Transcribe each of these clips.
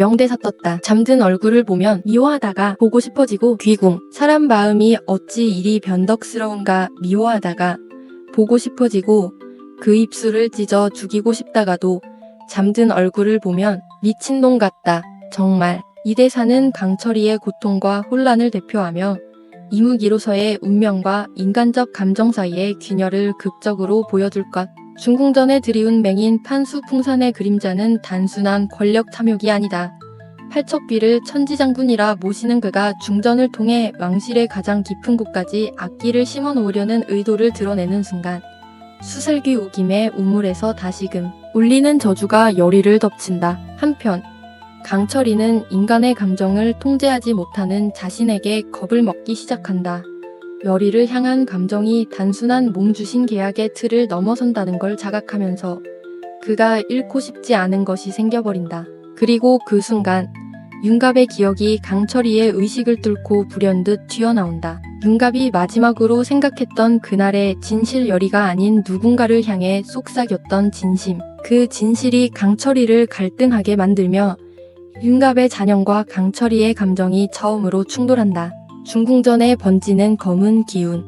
명대사 떴다. 잠든 얼굴을 보면 미워하다가 보고 싶어지고 귀궁. 사람 마음이 어찌 이리 변덕스러운가 미워하다가 보고 싶어지고 그 입술을 찢어 죽이고 싶다가도 잠든 얼굴을 보면 미친놈 같다. 정말. 이 대사는 강철이의 고통과 혼란을 대표하며 이무기로서의 운명과 인간적 감정 사이의 균열을 극적으로 보여줄 것. 중궁전에 들이운 맹인 판수풍산의 그림자는 단순한 권력 탐욕이 아니다. 팔척귀를 천지장군이라 모시는 그가 중전을 통해 왕실의 가장 깊은 곳까지 악기를 심어 놓으려는 의도를 드러내는 순간 수살귀 우김의 우물에서 다시금 울리는 저주가 열의를 덮친다. 한편 강철이는 인간의 감정을 통제하지 못하는 자신에게 겁을 먹기 시작한다. 열의를 향한 감정이 단순한 몸주신 계약의 틀을 넘어선다는 걸 자각하면서 그가 잃고 싶지 않은 것이 생겨버린다. 그리고 그 순간 윤갑의 기억이 강철이의 의식을 뚫고 불현듯 튀어나온다. 윤갑이 마지막으로 생각했던 그날의 진실 열의가 아닌 누군가를 향해 속삭였던 진심. 그 진실이 강철이를 갈등하게 만들며 윤갑의 잔영과 강철이의 감정이 처음으로 충돌한다. 중궁전에 번지는 검은 기운.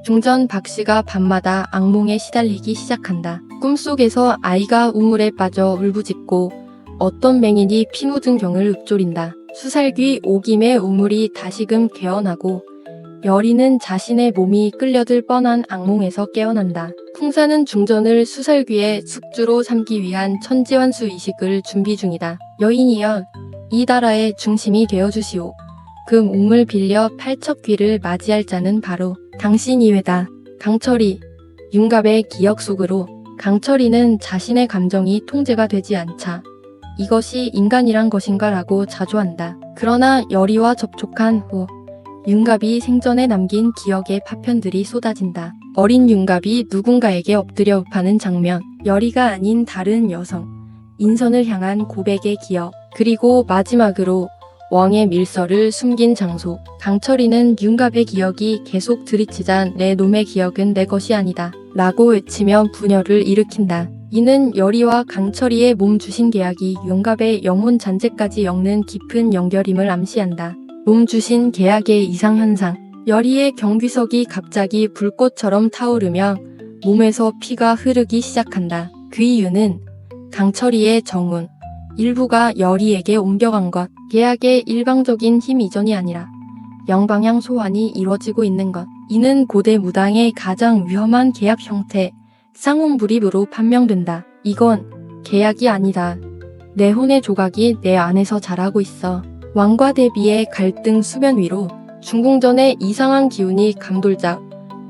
중전 박씨가 밤마다 악몽에 시달리기 시작한다. 꿈속에서 아이가 우물에 빠져 울부짖고 어떤 맹인이 피 묻은 병을 읊조린다. 수살귀 오김의 우물이 다시금 개어나고 열의는 자신의 몸이 끌려들 뻔한 악몽에서 깨어난다. 풍사는 중전을 수살귀의 숙주로 삼기 위한 천지환수 이식을 준비 중이다. 여인이여, 이 나라의 중심이 되어주시오. 그 몸을 빌려 팔척귀를 맞이할 자는 바로 당신이외다. 강철이. 윤갑의 기억 속으로 강철이는 자신의 감정이 통제가 되지 않자 이것이 인간이란 것인가 라고 자조한다. 그러나 열의와 접촉한 후 윤갑이 생전에 남긴 기억의 파편들이 쏟아진다. 어린 윤갑이 누군가에게 엎드려 읍하는 장면, 열의가 아닌 다른 여성, 인선을 향한 고백의 기억, 그리고 마지막으로 왕의 밀서를 숨긴 장소. 강철이는 윤갑의 기억이 계속 들이치자 내 놈의 기억은 내 것이 아니다 라고 외치며 분열을 일으킨다. 이는 열의와 강철이의 몸 주신 계약이 윤갑의 영혼 잔재까지 엮는 깊은 연결임을 암시한다. 몸 주신 계약의 이상현상. 열의의 경비석이 갑자기 불꽃처럼 타오르며 몸에서 피가 흐르기 시작한다. 그 이유는 강철이의 정운 일부가 열의에게 옮겨간 것. 계약의 일방적인 힘 이전이 아니라 양방향 소환이 이루어지고 있는 것. 이는 고대 무당의 가장 위험한 계약 형태, 쌍혼불입으로 판명된다. 이건 계약이 아니다. 내 혼의 조각이 내 안에서 자라고 있어. 왕과 대비의 갈등 수면 위로 중궁전의 이상한 기운이 감돌자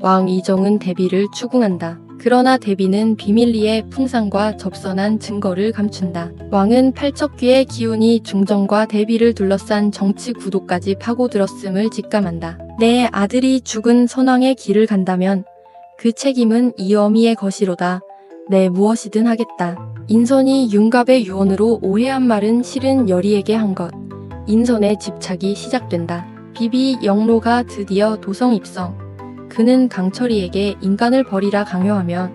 왕 이정은 대비를 추궁한다. 그러나 대비는 비밀리에 풍산과 접선한 증거를 감춘다. 왕은 팔척귀의 기운이 중정과 대비를 둘러싼 정치 구도까지 파고들었음을 직감한다. 내 아들이 죽은 선왕의 길을 간다면 그 책임은 이 어미의 것이로다. 내 무엇이든 하겠다. 인선이 윤갑의 유언으로 오해한 말은 실은 열의에게 한 것. 인선의 집착이 시작된다. 비비 영로가 드디어 도성 입성. 그는 강철이에게 인간을 버리라 강요하며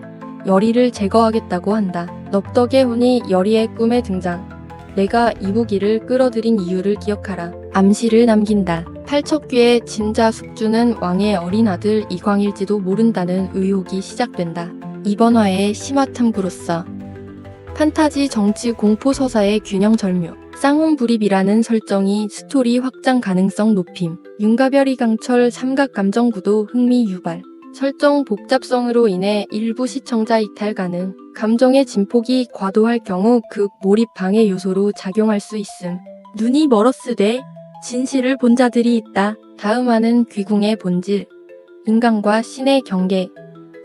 열의를 제거하겠다고 한다. 넙덕의 혼이 열의의 꿈에 등장. 내가 이무기를 끌어들인 이유를 기억하라. 암시를 남긴다. 팔척귀의 진자 숙주는 왕의 어린 아들 이광일지도 모른다는 의혹이 시작된다. 이번 화의 심화탐구로서 판타지 정치 공포 서사의 균형 절묘. 쌍혼불입이라는 설정이 스토리 확장 가능성 높임. 윤가별이 강철 삼각감정구도 흥미 유발. 설정 복잡성으로 인해 일부 시청자 이탈 가능. 감정의 진폭이 과도할 경우 극 몰입 방해 요소로 작용할 수 있음. 눈이 멀었으되 진실을 본 자들이 있다. 다음 화는 귀궁의 본질, 인간과 신의 경계,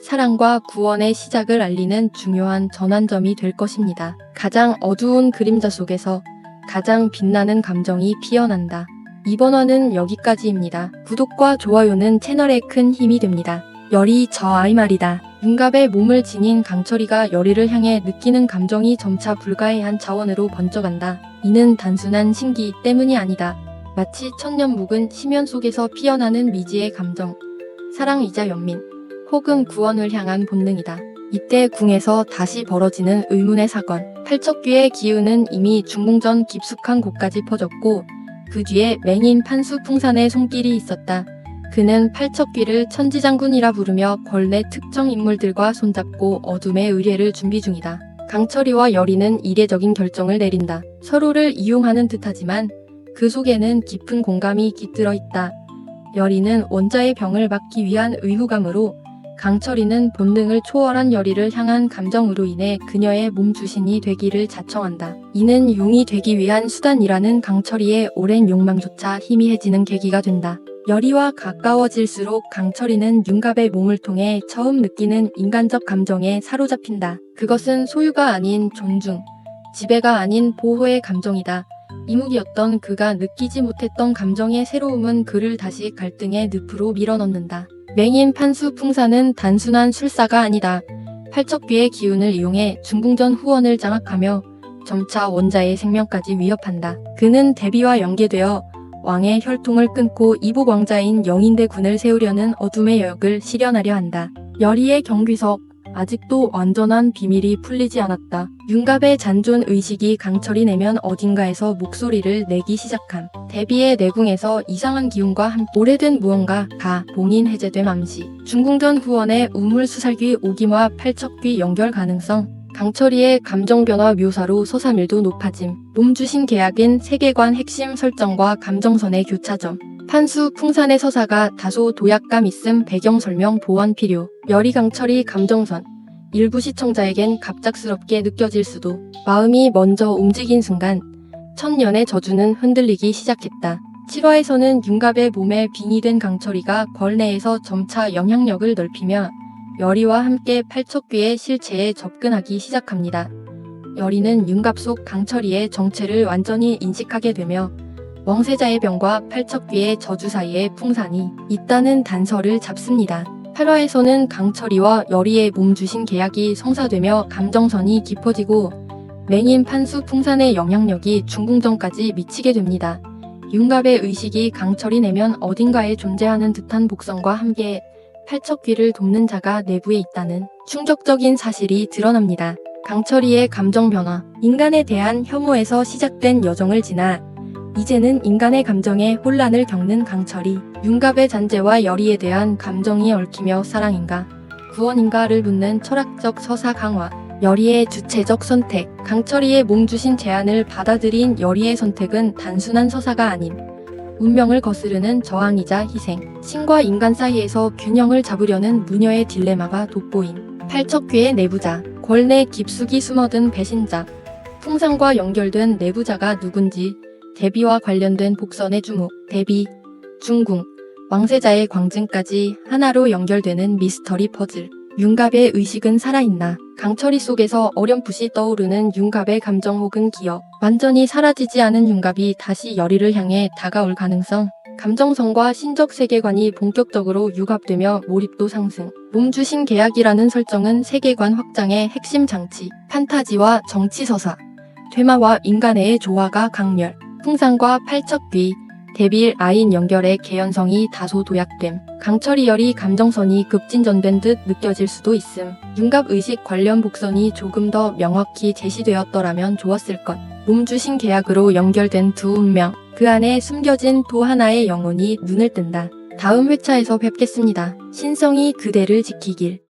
사랑과 구원의 시작을 알리는 중요한 전환점이 될 것입니다. 가장 어두운 그림자 속에서 가장 빛나는 감정이 피어난다. 이번 화는 여기까지입니다. 구독과 좋아요는 채널에 큰 힘이 됩니다. 열의 저 아이 말이다. 윤갑의 몸을 지닌 강철이가 열의를 향해 느끼는 감정이 점차 불가해한 차원으로 번져간다. 이는 단순한 신기 때문이 아니다. 마치 천년 묵은 심연 속에서 피어나는 미지의 감정, 사랑이자 연민, 혹은 구원을 향한 본능이다. 이때 궁에서 다시 벌어지는 의문의 사건. 팔척귀의 기운은 이미 중궁전 깊숙한 곳까지 퍼졌고 그 뒤에 맹인 판수 풍산의 손길이 있었다. 그는 팔척귀를 천지장군이라 부르며 권례 특정 인물들과 손잡고 어둠의 의례를 준비 중이다. 강철이와 여리는 이례적인 결정을 내린다. 서로를 이용하는 듯하지만 그 속에는 깊은 공감이 깃들어 있다. 여리는 원자의 병을 막기 위한 의무감으로, 강철이는 본능을 초월한 여리를 향한 감정으로 인해 그녀의 몸주신이 되기를 자청한다. 이는 용이 되기 위한 수단이라는 강철이의 오랜 욕망조차 희미해지는 계기가 된다. 여리와 가까워질수록 강철이는 윤갑의 몸을 통해 처음 느끼는 인간적 감정에 사로잡힌다. 그것은 소유가 아닌 존중, 지배가 아닌 보호의 감정이다. 이무기였던 그가 느끼지 못했던 감정의 새로움은 그를 다시 갈등의 늪으로 밀어넣는다. 맹인 판수 풍사는 단순한 술사가 아니다. 팔척귀의 기운을 이용해 중궁전 후원을 장악하며 점차 원자의 생명까지 위협한다. 그는 대비와 연계되어 왕의 혈통을 끊고 이복 왕자인 영인대군을 세우려는 어둠의 역을 실현하려 한다. 여리의 경귀석, 아직도 완전한 비밀이 풀리지 않았다. 윤갑의 잔존 의식이 강철이 내면 어딘가에서 목소리를 내기 시작함. 대비의 내궁에서 이상한 기운과 함께 오래된 무언가가 봉인 해제됨 암시. 중궁전 후원의 우물수살귀 오기와 팔척귀 연결 가능성. 강철이의 감정변화 묘사로 서사밀도 높아짐. 몸주신 계약인 세계관 핵심 설정과 감정선의 교차점. 판수 풍산의 서사가 다소 도약감 있음. 배경 설명 보완 필요. 여리 강철이 감정선. 일부 시청자에겐 갑작스럽게 느껴질 수도. 마음이 먼저 움직인 순간 천년의 저주는 흔들리기 시작했다. 7화에서는 윤갑의 몸에 빙의된 강철이가 벌내에서 점차 영향력을 넓히며 여리와 함께 팔척귀의 실체에 접근하기 시작합니다. 여리는 윤갑 속 강철이의 정체를 완전히 인식하게 되며 왕세자의 병과 팔척귀의 저주 사이에 풍산이 있다는 단서를 잡습니다. 8화에서는 강철이와 여리의 몸주신 계약이 성사되며 감정선이 깊어지고 맹인 판수 풍산의 영향력이 중궁전까지 미치게 됩니다. 윤갑의 의식이 강철이 내면 어딘가에 존재하는 듯한 복선과 함께 팔척귀를 돕는 자가 내부에 있다는 충격적인 사실이 드러납니다. 강철이의 감정 변화. 인간에 대한 혐오에서 시작된 여정을 지나 이제는 인간의 감정에 혼란을 겪는 강철이 윤갑의 잔재와 여리에 대한 감정이 얽히며 사랑인가 구원인가를 묻는 철학적 서사 강화. 여리의 주체적 선택. 강철이의 몸주신 제안을 받아들인 여리의 선택은 단순한 서사가 아닌 운명을 거스르는 저항이자 희생. 신과 인간 사이에서 균형을 잡으려는 무녀의 딜레마가 돋보인 팔척귀의 내부자. 권내 깊숙이 숨어든 배신자. 풍산과 연결된 내부자가 누군지. 대비와 관련된 복선의 주목. 대비, 중궁, 왕세자의 광증까지 하나로 연결되는 미스터리 퍼즐. 윤갑의 의식은 살아있나? 강철이 속에서 어렴풋이 떠오르는 윤갑의 감정 혹은 기억. 완전히 사라지지 않은 윤갑이 다시 여리를 향해 다가올 가능성. 감정선과 신적 세계관이 본격적으로 융합되며 몰입도 상승. 몸주신 계약이라는 설정은 세계관 확장의 핵심 장치. 판타지와 정치서사. 퇴마와 인간의 조화가 강렬. 풍산과 팔척귀, 대빌 아인 연결의 개연성이 다소 도약됨. 강철이 여리 감정선이 급진전된 듯 느껴질 수도 있음. 윤갑 의식 관련 복선이 조금 더 명확히 제시되었더라면 좋았을 것. 몸주신 계약으로 연결된 두 운명, 그 안에 숨겨진 또 하나의 영혼이 눈을 뜬다. 다음 회차에서 뵙겠습니다. 신성이 그대를 지키길.